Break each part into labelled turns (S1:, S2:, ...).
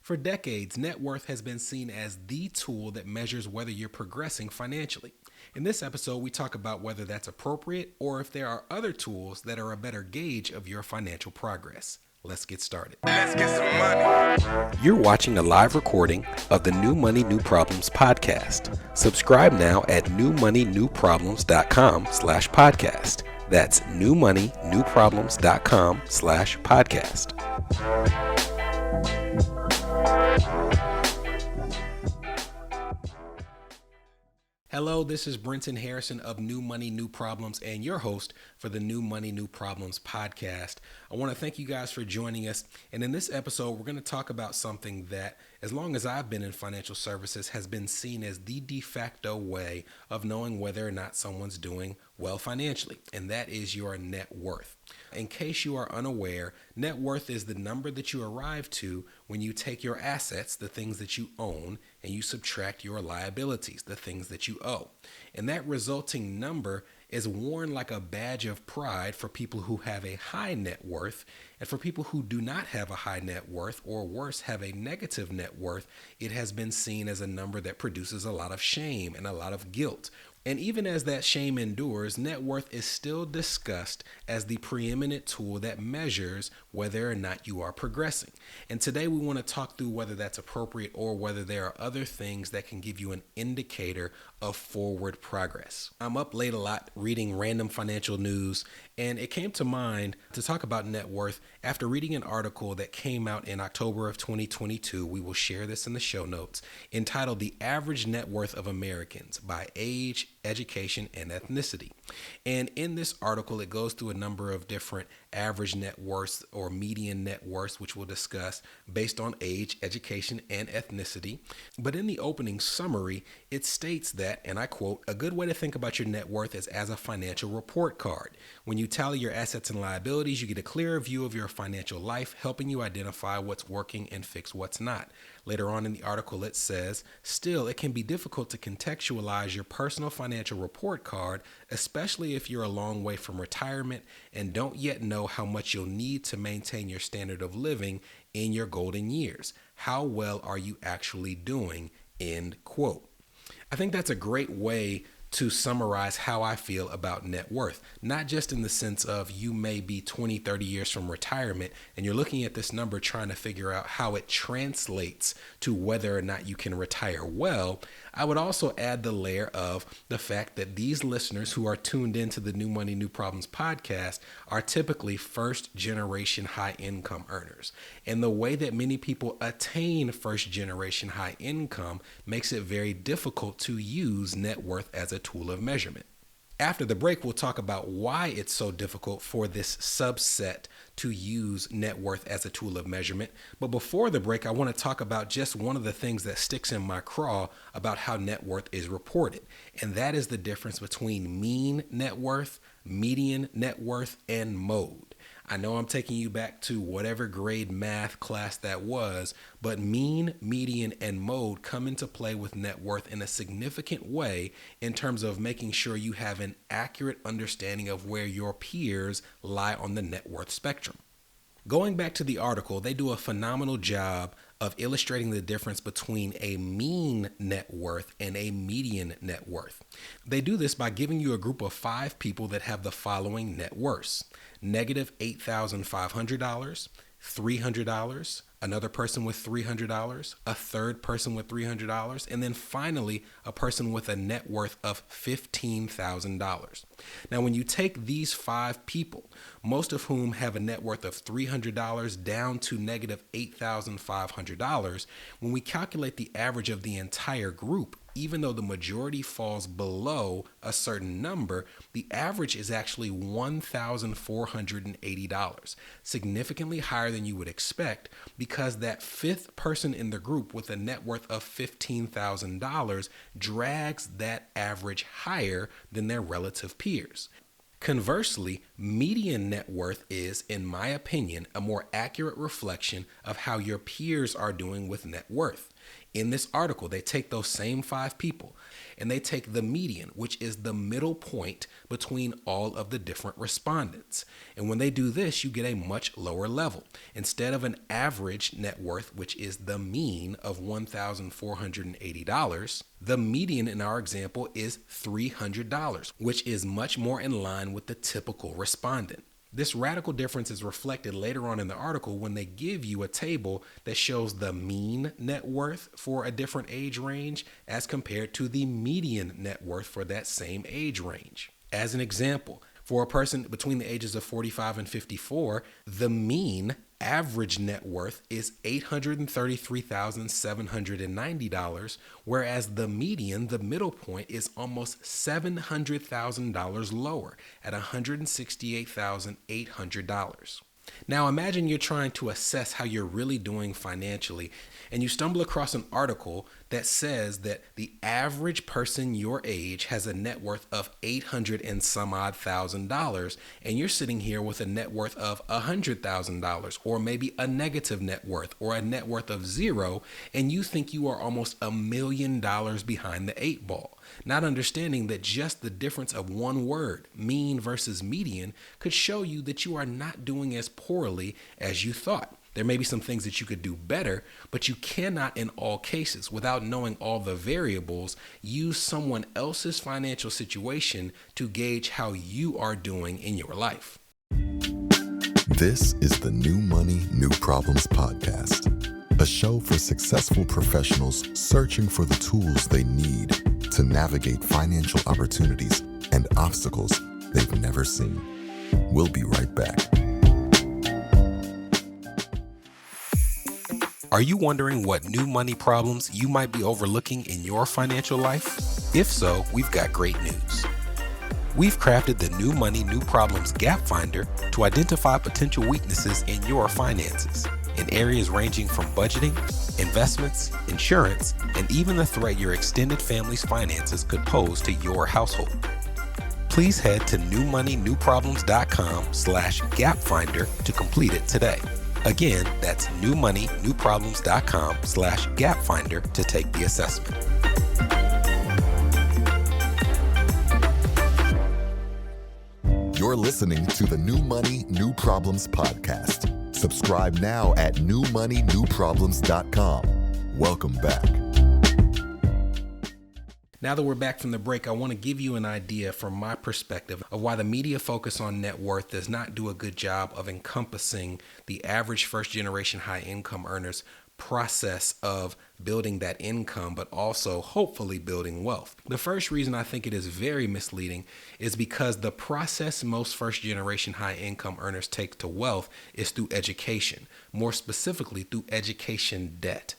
S1: For decades, net worth has been seen as the tool that measures whether you're progressing financially. In this episode, we talk about whether that's appropriate or if there are other tools that are a better gauge of your financial progress. Let's get started.
S2: Let's get some money.
S1: You're watching a live recording of the New Money, New Problems podcast. Subscribe now at newmoneynewproblems.com/podcast. That's newmoneynewproblems.com/podcast. Hello, this is Brenton Harrison of New Money, New Problems and your host for the New Money, New Problems podcast. I want to thank you guys for joining us. And in this episode, we're going to talk about something that, as long as I've been in financial services, has been seen as the de facto way of knowing whether or not someone's doing well financially, and that is your net worth. In case you are unaware, net worth is the number that you arrive to when you take your assets, the things that you own, and you subtract your liabilities, the things that you owe. And that resulting number is worn like a badge of pride for people who have a high net worth, and for people who do not have a high net worth, or worse, have a negative net worth, it has been seen as a number that produces a lot of shame and a lot of guilt. And even as that shame endures, net worth is still discussed as the preeminent tool that measures whether or not you are progressing. And today we want to talk through whether that's appropriate or whether there are other things that can give you an indicator of forward progress. I'm up late a lot reading random financial news, and it came to mind to talk about net worth after reading an article that came out in October of 2022. We will share this in the show notes, entitled "The Average Net Worth of Americans by Age, Education, and Ethnicity." And in this article, it goes through a number of different average net worths or median net worths, which we'll discuss based on age, education, and ethnicity. But in the opening summary, it states that, and I quote, "A good way to think about your net worth is as a financial report card. When you tally your assets and liabilities, you get a clearer view of your financial life, helping you identify what's working and fix what's not." Later on in the article, it says, "Still, it can be difficult to contextualize your personal financial report card, especially if you're a long way from retirement and don't yet know how much you'll need to maintain your standard of living in your golden years. How well are you actually doing?" End quote. I think that's a great way to summarize how I feel about net worth, not just in the sense of you may be 20, 30 years from retirement and you're looking at this number trying to figure out how it translates to whether or not you can retire well. I would also add the layer of the fact that these listeners who are tuned into the New Money, New Problems podcast are typically first generation high income earners. And the way that many people attain first generation high income makes it very difficult to use net worth as a tool of measurement. After the break, we'll talk about why it's so difficult for this subset to use net worth as a tool of measurement. But before the break, I want to talk about just one of the things that sticks in my craw about how net worth is reported. And that is the difference between mean net worth, median net worth, and mode. I know I'm taking you back to whatever grade math class that was, but mean, median, and mode come into play with net worth in a significant way in terms of making sure you have an accurate understanding of where your peers lie on the net worth spectrum. Going back to the article, they do a phenomenal job of illustrating the difference between a mean net worth and a median net worth. They do this by giving you a group of 5 people that have the following net worths: negative $8,500, $300, another person with $300, a third person with $300, and then finally a person with a net worth of $15,000. Now, when you take these 5 people, most of whom have a net worth of $300 down to negative $8,500, when we calculate the average of the entire group, even though the majority falls below a certain number, the average is actually $1,480, significantly higher than you would expect, because that 5th person in the group with a net worth of $15,000 drags that average higher than their relative peers. Conversely, median net worth is, in my opinion, a more accurate reflection of how your peers are doing with net worth. In this article, they take those same 5 people and they take the median, which is the middle point between all of the different respondents. And when they do this, you get a much lower level. Instead of an average net worth, which is the mean of $1,480, the median in our example is $300, which is much more in line with the typical respondent. This radical difference is reflected later on in the article when they give you a table that shows the mean net worth for a different age range as compared to the median net worth for that same age range. As an example, for a person between the ages of 45 and 54, the mean average net worth is $833,790, whereas the median, the middle point, is almost $700,000 lower at $168,800. Now imagine you're trying to assess how you're really doing financially, and you stumble across an article that says that the average person your age has a net worth of $800 and some odd $1,000, and you're sitting here with a net worth of $100,000, or maybe a negative net worth, or a net worth of 0, and you think you are almost $1 million behind the 8 ball. Not understanding that just the difference of one word, mean versus median, could show you that you are not doing as poorly as you thought. There may be some things that you could do better, but you cannot in all cases, without knowing all the variables, use someone else's financial situation to gauge how you are doing in your life.
S3: This is the New Money, New Problems podcast, a show for successful professionals searching for the tools they need to navigate financial opportunities and obstacles they've never seen. We'll be right back.
S1: Are you wondering what new money problems you might be overlooking in your financial life? If so, we've got great news. We've crafted the New Money, New Problems Gap Finder to identify potential weaknesses in your finances in areas ranging from budgeting, investments, insurance, and even the threat your extended family's finances could pose to your household. Please head to newmoneynewproblems.com/gapfinder to complete it today. Again, that's newmoneynewproblems.com/gapfinder to take the assessment.
S3: You're listening to the New Money, New Problems podcast. Subscribe now at newmoneynewproblems.com. Welcome back.
S1: Now that we're back from the break, I want to give you an idea from my perspective of why the media focus on net worth does not do a good job of encompassing the average first-generation high-income earner's process of building that income, but also hopefully building wealth. The first reason I think it is very misleading is because the process most first-generation high-income earners take to wealth is through education, more specifically through education debt.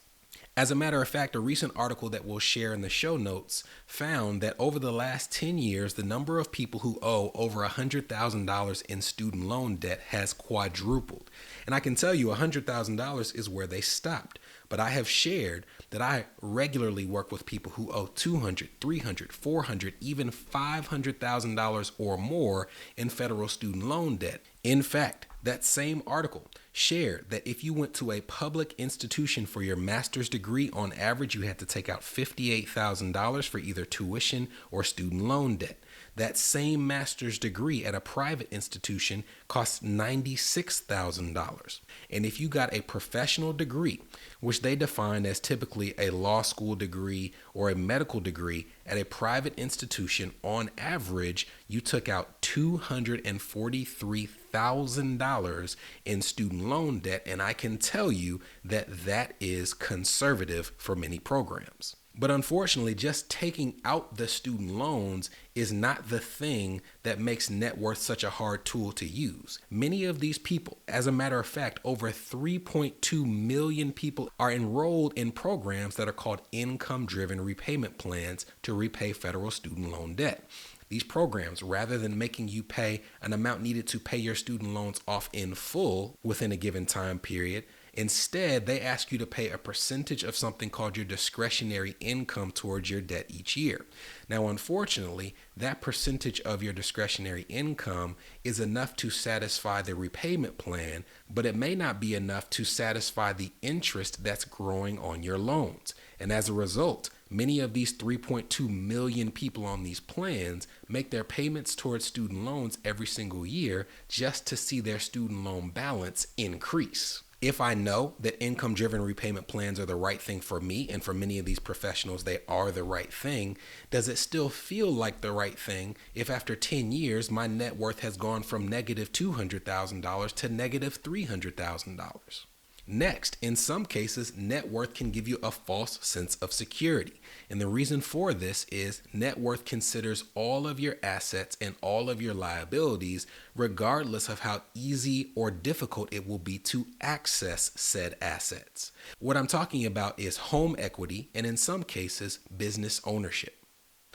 S1: As a matter of fact, a recent article that we'll share in the show notes found that over the last 10 years, the number of people who owe over $100,000 in student loan debt has quadrupled. And I can tell you $100,000 is where they stopped. But I have shared that I regularly work with people who owe $200,000, $300,000, $400,000, even $500,000 or more in federal student loan debt. In fact, that same article shared that if you went to a public institution for your master's degree, on average, you had to take out $58,000 for either tuition or student loan debt. That same master's degree at a private institution costs $96,000. And if you got a professional degree, which they define as typically a law school degree or a medical degree at a private institution, on average, you took out $243,000 in student loan debt. And I can tell you that that is conservative for many programs. But unfortunately, just taking out the student loans is not the thing that makes net worth such a hard tool to use. Many of these people, as a matter of fact, over 3.2 million people are enrolled in programs that are called income-driven repayment plans to repay federal student loan debt. These programs, rather than making you pay an amount needed to pay your student loans off in full within a given time period, Instead, they ask you to pay a percentage of something called your discretionary income towards your debt each year. Now, unfortunately, that percentage of your discretionary income is enough to satisfy the repayment plan, but it may not be enough to satisfy the interest that's growing on your loans. And as a result, many of these 3.2 million people on these plans make their payments towards student loans every single year just to see their student loan balance increase. If I know that income-driven repayment plans are the right thing for me, and for many of these professionals, they are the right thing, does it still feel like the right thing if after 10 years, my net worth has gone from negative $200,000 to negative $300,000? Next, in some cases, net worth can give you a false sense of security. And the reason for this is net worth considers all of your assets and all of your liabilities, regardless of how easy or difficult it will be to access said assets. What I'm talking about is home equity and, in some cases, business ownership.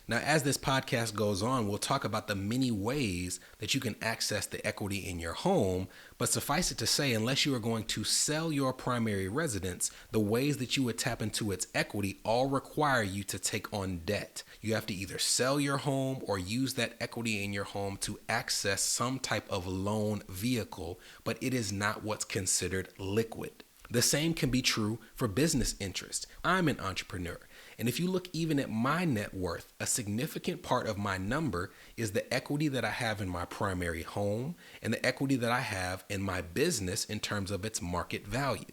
S1: Now, as this podcast goes on, we'll talk about the many ways that you can access the equity in your home, but suffice it to say, unless you are going to sell your primary residence, the ways that you would tap into its equity all require you to take on debt. You have to either sell your home or use that equity in your home to access some type of loan vehicle, but it is not what's considered liquid. The same can be true for business interests. I'm an entrepreneur. And if you look even at my net worth, a significant part of my number is the equity that I have in my primary home and the equity that I have in my business in terms of its market value.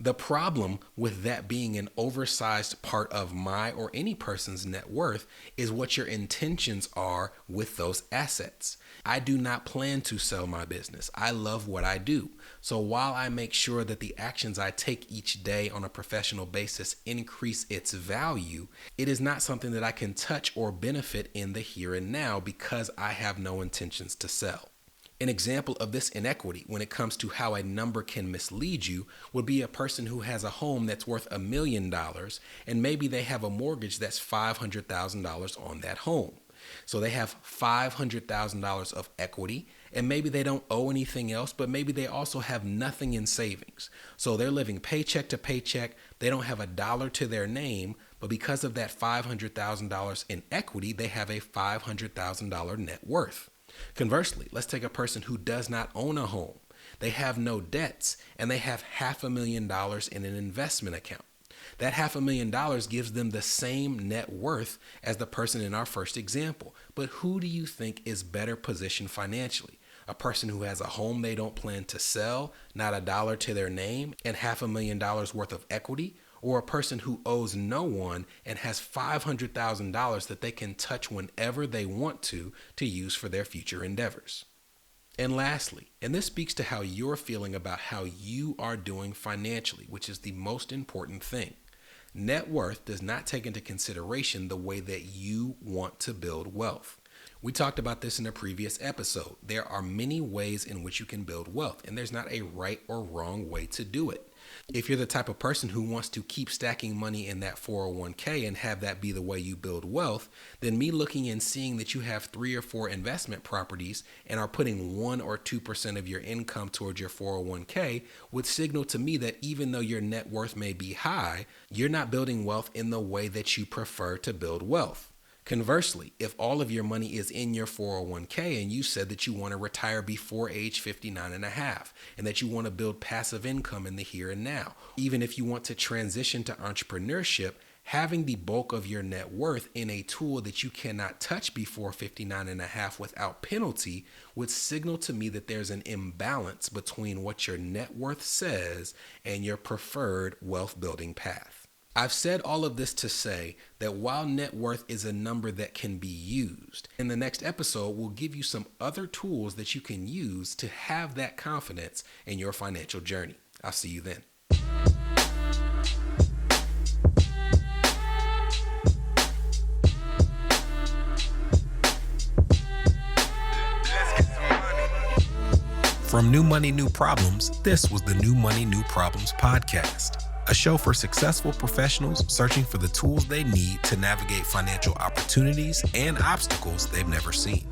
S1: The problem with that being an oversized part of my or any person's net worth is what your intentions are with those assets. I do not plan to sell my business. I love what I do. So while I make sure that the actions I take each day on a professional basis increase its value, it is not something that I can touch or benefit in the here and now because I have no intentions to sell. An example of this inequity when it comes to how a number can mislead you would be a person who has a home that's worth $1 million and maybe they have a mortgage that's $500,000 on that home. So they have $500,000 of equity and maybe they don't owe anything else, but maybe they also have nothing in savings. So they're living paycheck to paycheck. They don't have a dollar to their name, but because of that $500,000 in equity, they have a $500,000 net worth. Conversely, let's take a person who does not own a home. They have no debts and they have $500,000 in an investment account. That $500,000 gives them the same net worth as the person in our first example. But who do you think is better positioned financially? A person who has a home they don't plan to sell, not a dollar to their name, and $500,000 worth of equity? Or a person who owes no one and has $500,000 that they can touch whenever they want to use for their future endeavors? And lastly, and this speaks to how you're feeling about how you are doing financially, which is the most important thing. Net worth does not take into consideration the way that you want to build wealth. We talked about this in a previous episode. There are many ways in which you can build wealth, and there's not a right or wrong way to do it. If you're the type of person who wants to keep stacking money in that 401k and have that be the way you build wealth, then me looking and seeing that you have 3 or 4 investment properties and are putting 1 or 2% of your income towards your 401k would signal to me that even though your net worth may be high, you're not building wealth in the way that you prefer to build wealth. Conversely, if all of your money is in your 401k and you said that you want to retire before age 59 and a half and that you want to build passive income in the here and now, even if you want to transition to entrepreneurship, having the bulk of your net worth in a tool that you cannot touch before 59 and a half without penalty would signal to me that there's an imbalance between what your net worth says and your preferred wealth building path. I've said all of this to say that while net worth is a number that can be used, in the next episode, we'll give you some other tools that you can use to have that confidence in your financial journey. I'll see you then. From New Money, New Problems, this was the New Money, New Problems podcast. A show for successful professionals searching for the tools they need to navigate financial opportunities and obstacles they've never seen.